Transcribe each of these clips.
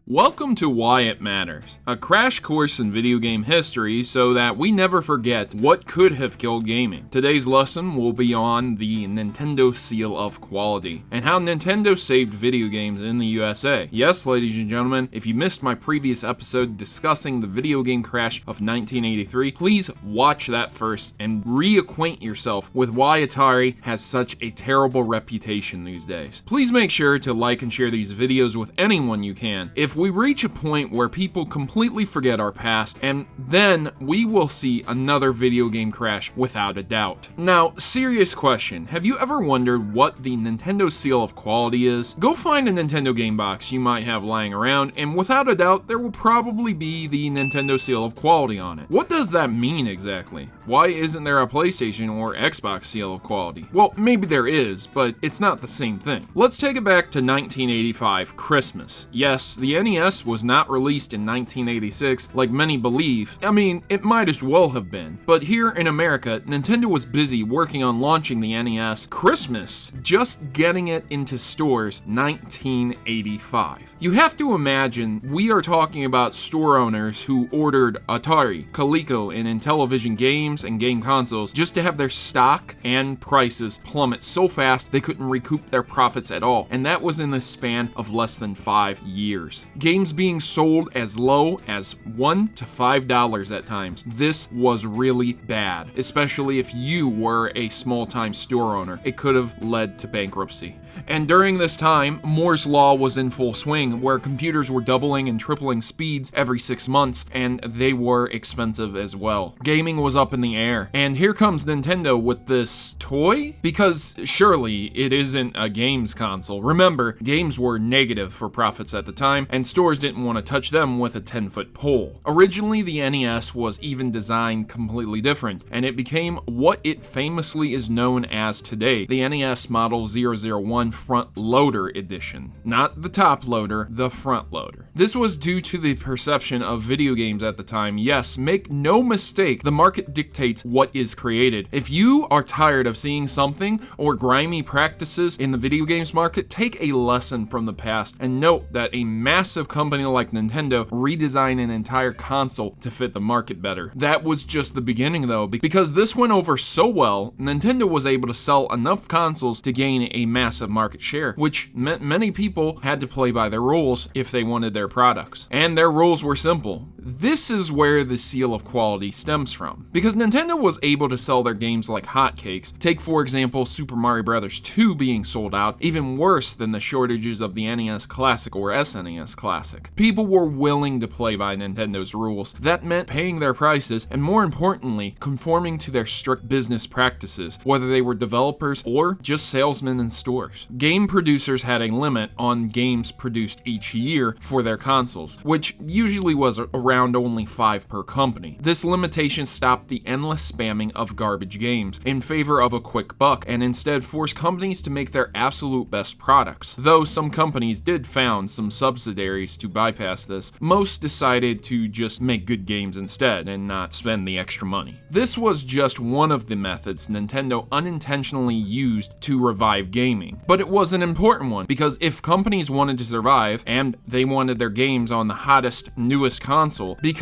Welcome to Why It Matters, a crash course in video game history so that we never forget what could have killed gaming. Today's lesson will be on the Nintendo seal of quality, and how Nintendo saved video games in the USA. Yes, ladies and gentlemen, if you missed my previous episode discussing the video game crash of 1983, please watch that first and reacquaint yourself with why Atari has such a terrible reputation these days. Please make sure to like and share these videos with anyone you can. If we reach a point where people completely forget our past, and then we will see another video game crash without a doubt. Now, serious question, have you ever wondered what the Nintendo seal of quality is? Go find a Nintendo game box you might have lying around, and without a doubt, there will probably be the Nintendo seal of quality on it. What does that mean exactly? Why isn't there a PlayStation or Xbox seal of quality? Well, maybe there is, but it's not the same thing. Let's take it back to 1985, Christmas. Yes, the NES was not released in 1986 like many believe. I mean, it might as well have been. But here in America, Nintendo was busy working on launching the NES Christmas, just getting it into stores 1985. You have to imagine we are talking about store owners who ordered Atari, Coleco, and Intellivision games and game consoles just to have their stock and prices plummet so fast they couldn't recoup their profits at all, and that was in the span of less than 5 years. Games being sold as low as $1 to $5 at times. This was really bad, especially if you were a small-time store owner. It could have led to bankruptcy. And during this time, Moore's Law was in full swing, where computers were doubling and tripling speeds every 6 months, and they were expensive as well. Gaming was up in the air, and here comes Nintendo with this toy? Because surely it isn't a games console. Remember, games were negative for profits at the time, and stores didn't want to touch them with a 10-foot pole. Originally, the NES was even designed completely different, and it became what it famously is known as today, the NES Model 001 Front Loader Edition. Not the top loader, the front loader. This was due to the perception of video games at the time. Yes, make no mistake, the market dictates what is created. If you are tired of seeing something or grimy practices in the video games market, take a lesson from the past and note that a massive company like Nintendo redesigned an entire console to fit the market better. That was just the beginning though, because this went over so well, Nintendo was able to sell enough consoles to gain a massive market share, which meant many people had to play by their rules if they wanted their products. And their rules were simple. This is where the seal of quality stems from. Because Nintendo was able to sell their games like hotcakes. Take for example Super Mario Bros. 2 being sold out, even worse than the shortages of the NES Classic or SNES Classic. People were willing to play by Nintendo's rules. That meant paying their prices and, more importantly, conforming to their strict business practices, whether they were developers or just salesmen in stores. Game producers had a limit on games produced each year for their consoles, which usually was around only 5 per company. This limitation stopped the endless spamming of garbage games in favor of a quick buck, and instead forced companies to make their absolute best products. Though some companies did found some subsidiaries to bypass this, most decided to just make good games instead and not spend the extra money. This was just one of the methods Nintendo unintentionally used to revive gaming, but it was an important one, because if companies wanted to survive and they wanted their games on the hottest, newest console, new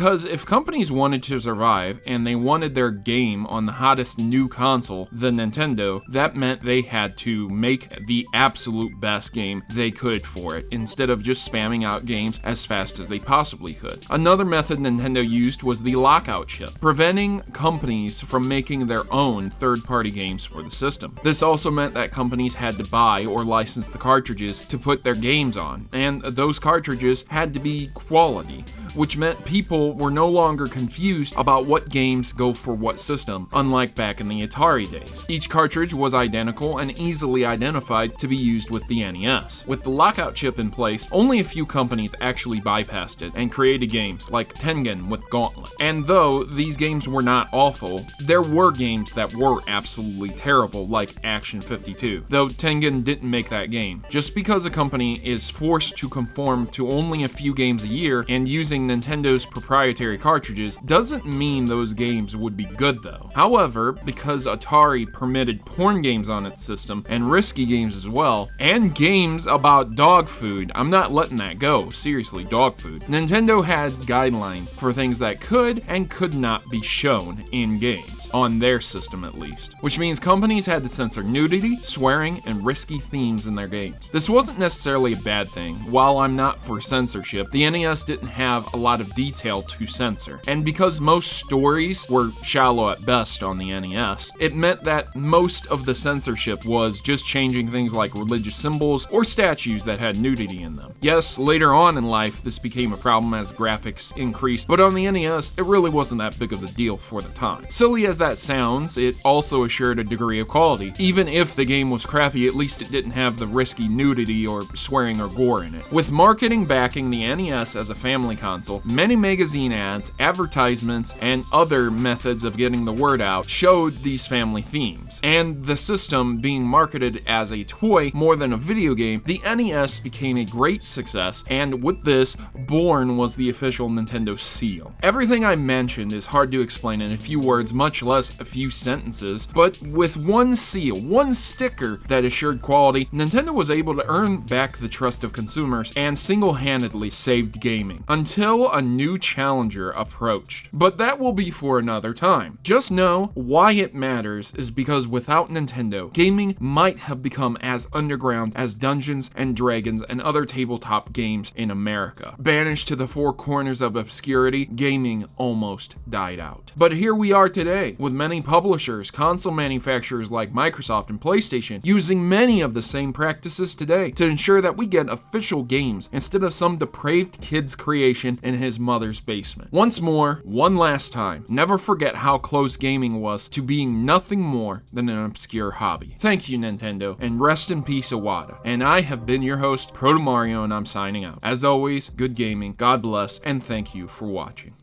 console, the Nintendo, that meant they had to make the absolute best game they could for it, instead of just spamming out games as fast as they possibly could. Another method Nintendo used was the lockout chip, preventing companies from making their own third-party games for the system. This also meant that companies had to buy or license the cartridges to put their games on, and those cartridges had to be quality, which meant people were no longer confused about what games go for what system, unlike back in the Atari days. Each cartridge was identical and easily identified to be used with the NES. With the lockout chip in place, only a few companies actually bypassed it and created games like Tengen with Gauntlet. And though these games were not awful, there were games that were absolutely terrible, like Action 52, though Tengen didn't make that game. Just because a company is forced to conform to only a few games a year and using using Nintendo's proprietary cartridges doesn't mean those games would be good though. However, because Atari permitted porn games on its system, and risky games as well, and games about dog food, I'm not letting that go, seriously, dog food. Nintendo had guidelines for things that could and could not be shown in games, on their system at least, which means companies had to censor nudity, swearing, and risky themes in their games. This wasn't necessarily a bad thing. While I'm not for censorship, the NES didn't have a lot of detail to censor, and because most stories were shallow at best on the NES, it meant that most of the censorship was just changing things like religious symbols or statues that had nudity in them. Yes, later on in life this became a problem as graphics increased, but on the NES it really wasn't that big of a deal for the time. Silly as that sounds, it also assured a degree of quality. Even if the game was crappy, at least it didn't have the risky nudity or swearing or gore in it. With marketing backing the NES as a family console, many magazine ads, advertisements, and other methods of getting the word out showed these family themes. And the system being marketed as a toy more than a video game, the NES became a great success, and with this, born was the official Nintendo seal. Everything I mentioned is hard to explain in a few words, much less a few sentences, but with one seal, one sticker that assured quality, Nintendo was able to earn back the trust of consumers and single-handedly saved gaming, until a new challenger approached. But that will be for another time. Just know why it matters is because without Nintendo, gaming might have become as underground as Dungeons and Dragons and other tabletop games in America. Banished to the four corners of obscurity, gaming almost died out. But here we are today, with many publishers, console manufacturers like Microsoft and PlayStation, using many of the same practices today to ensure that we get official games instead of some depraved kid's creation in his mother's basement. Once more, one last time, never forget how close gaming was to being nothing more than an obscure hobby. Thank you, Nintendo, and rest in peace, Iwata. And I have been your host, Protomario, and I'm signing out. As always, good gaming, God bless, and thank you for watching.